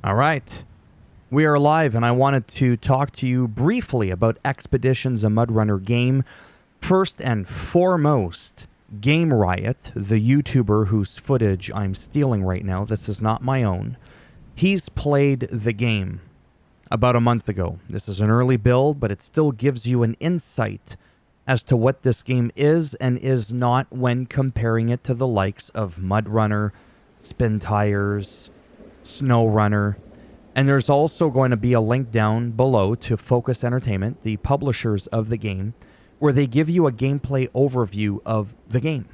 All right. We are live, and I wanted to talk to you briefly about Expeditions, a MudRunner game. First and foremost, Game Riot, the YouTuber whose footage I'm stealing right now, this is not my own, he's played the game about a month ago. This is an early build, but it still gives you an insight as to what this game is and is not when comparing it to the likes of MudRunner, Spin Tires, SnowRunner. And there's also going to be a link down below to Focus Entertainment, the publishers of the game, where they give you a gameplay overview of the game.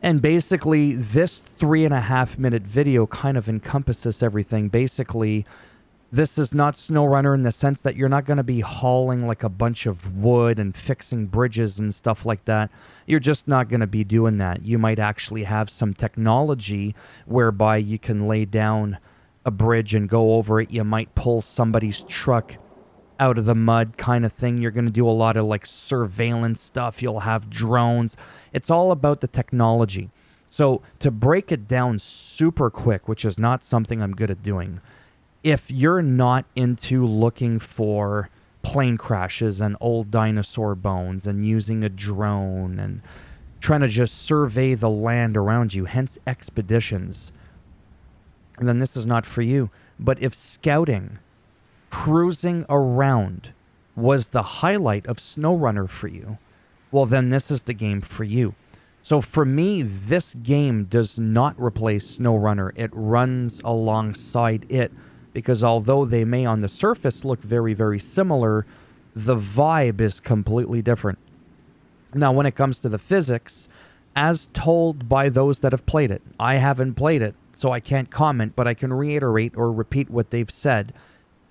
And basically, this 3.5-minute video kind of encompasses everything. Basically, this is not SnowRunner in the sense that you're not going to be hauling like a bunch of wood and fixing bridges and stuff like that. You're just not going to be doing that. You might actually have some technology whereby you can lay down a bridge and go over it. You might pull somebody's truck out of the mud kind of thing. You're going to do a lot of like surveillance stuff. You'll have drones. It's all about the technology. So to break it down super quick, which is not something I'm good at doing, if you're not into looking for plane crashes and old dinosaur bones and using a drone and trying to just survey the land around you, hence expeditions, then this is not for you. But if scouting, cruising around was the highlight of SnowRunner for you, well, then this is the game for you. So for me, this game does not replace SnowRunner. It runs alongside it, because although they may on the surface look very, very similar, the vibe is completely different. Now, when it comes to the physics, as told by those that have played it, I haven't played it, so I can't comment, but I can reiterate or repeat what they've said.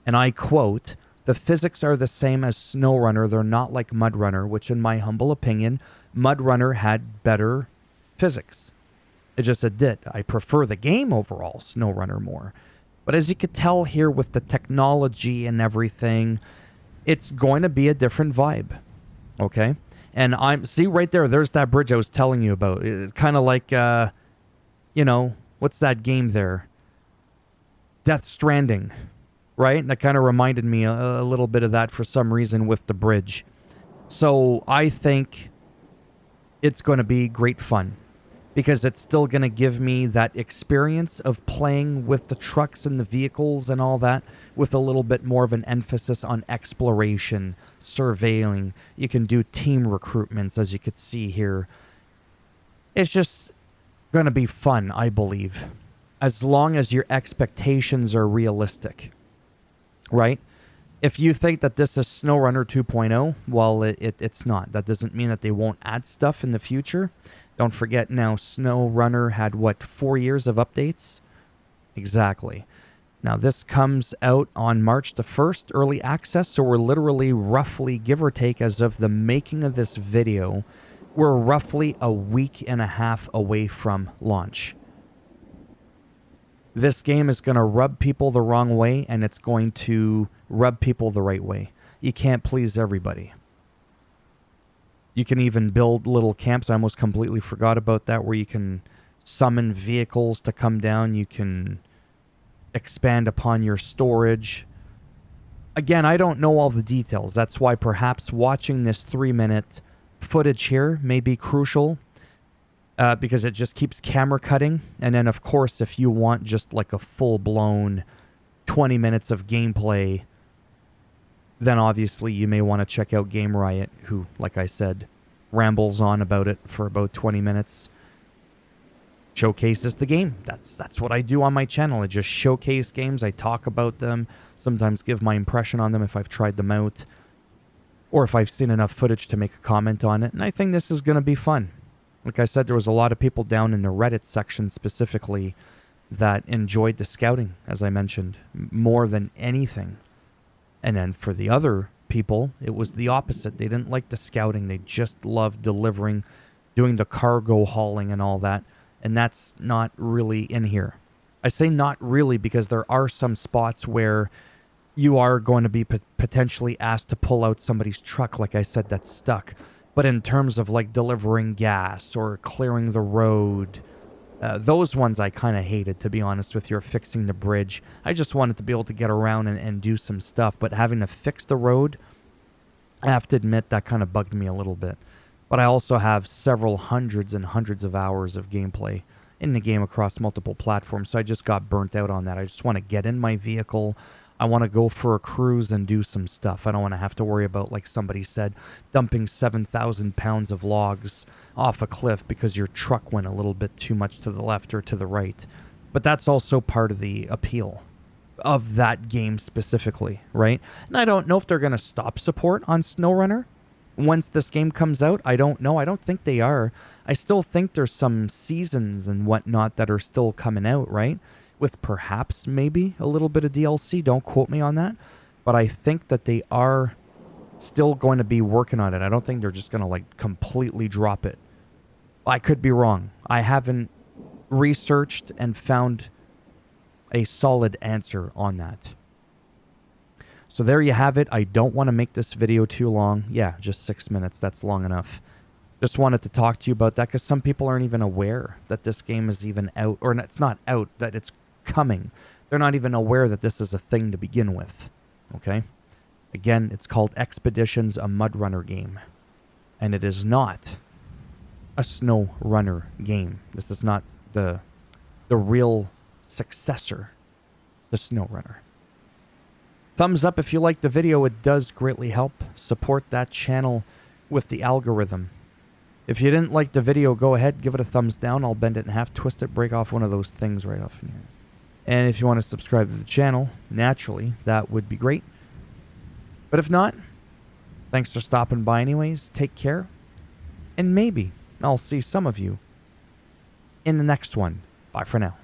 And I quote, "The physics are the same as SnowRunner. They're not like MudRunner," which in my humble opinion, MudRunner had better physics. It did. I prefer the game overall, SnowRunner, more. But as you could tell here with the technology and everything, it's going to be a different vibe. Okay? And see right there's that bridge I was telling you about. It's kind of like, what's that game there? Death Stranding, right? And that kind of reminded me a little bit of that for some reason with the bridge. So I think it's going to be great fun, because it's still going to give me that experience of playing with the trucks and the vehicles and all that, with a little bit more of an emphasis on exploration, surveilling. You can do team recruitments, as you could see here. It's just going to be fun, I believe, as long as your expectations are realistic, right? If you think that this is SnowRunner 2.0, well, it's not. That doesn't mean that they won't add stuff in the future. Don't forget now, SnowRunner had, 4 years of updates? Exactly. Now, this comes out on March the 1st, early access, so we're literally roughly, give or take, as of the making of this video, we're roughly a week and a half away from launch. This game is going to rub people the wrong way, and it's going to rub people the right way. You can't please everybody. You can even build little camps. I almost completely forgot about that, where you can summon vehicles to come down. You can expand upon your storage. Again, I don't know all the details. That's why perhaps watching this 3-minute footage here may be crucial, because it just keeps camera cutting. And then, of course, if you want just like a full-blown 20 minutes of gameplay, then obviously you may want to check out Game Riot, who, like I said, rambles on about it for about 20 minutes. Showcases the game. That's what I do on my channel. I just showcase games. I talk about them, sometimes give my impression on them if I've tried them out, or if I've seen enough footage to make a comment on it. And I think this is going to be fun. Like I said, there was a lot of people down in the Reddit section specifically that enjoyed the scouting, as I mentioned, more than anything. And then for the other people, it was the opposite. They didn't like the scouting. They just loved delivering, doing the cargo hauling and all that. And that's not really in here. I say not really because there are some spots where you are going to be potentially asked to pull out somebody's truck, like I said, that's stuck. But in terms of like delivering gas or clearing the road, Those ones I kind of hated, to be honest with you, fixing the bridge. I just wanted to be able to get around and do some stuff, but having to fix the road, I have to admit that kind of bugged me a little bit. But I also have several hundreds and hundreds of hours of gameplay in the game across multiple platforms, so I just got burnt out on that. I just want to get in my vehicle. I want to go for a cruise and do some stuff. I don't want to have to worry about, like somebody said, dumping 7,000 pounds of logs off a cliff because your truck went a little bit too much to the left or to the right. But that's also part of the appeal of that game specifically, right? And I don't know if they're going to stop support on SnowRunner once this game comes out. I don't know. I don't think they are. I still think there's some seasons and whatnot that are still coming out, right? With perhaps maybe a little bit of DLC. Don't quote me on that. But I think that they are still going to be working on it. I don't think they're just going to like completely drop it. I could be wrong. I haven't researched and found a solid answer on that. So there you have it. I don't want to make this video too long. Yeah, just 6 minutes. That's long enough. Just wanted to talk to you about that because some people aren't even aware that this game is even out, or it's not out, that it's coming. They're not even aware that this is a thing to begin with. Okay? Again, it's called Expeditions, a MudRunner game. And it is not a SnowRunner game. This is not the real successor to SnowRunner. Thumbs up if you liked the video. It does greatly help support that channel with the algorithm. If you didn't like the video, go ahead, give it a thumbs down. I'll bend it in half, twist it, break off one of those things right off in here. And if you want to subscribe to the channel, naturally, that would be great. But if not, thanks for stopping by anyways. Take care. And maybe I'll see some of you in the next one. Bye for now.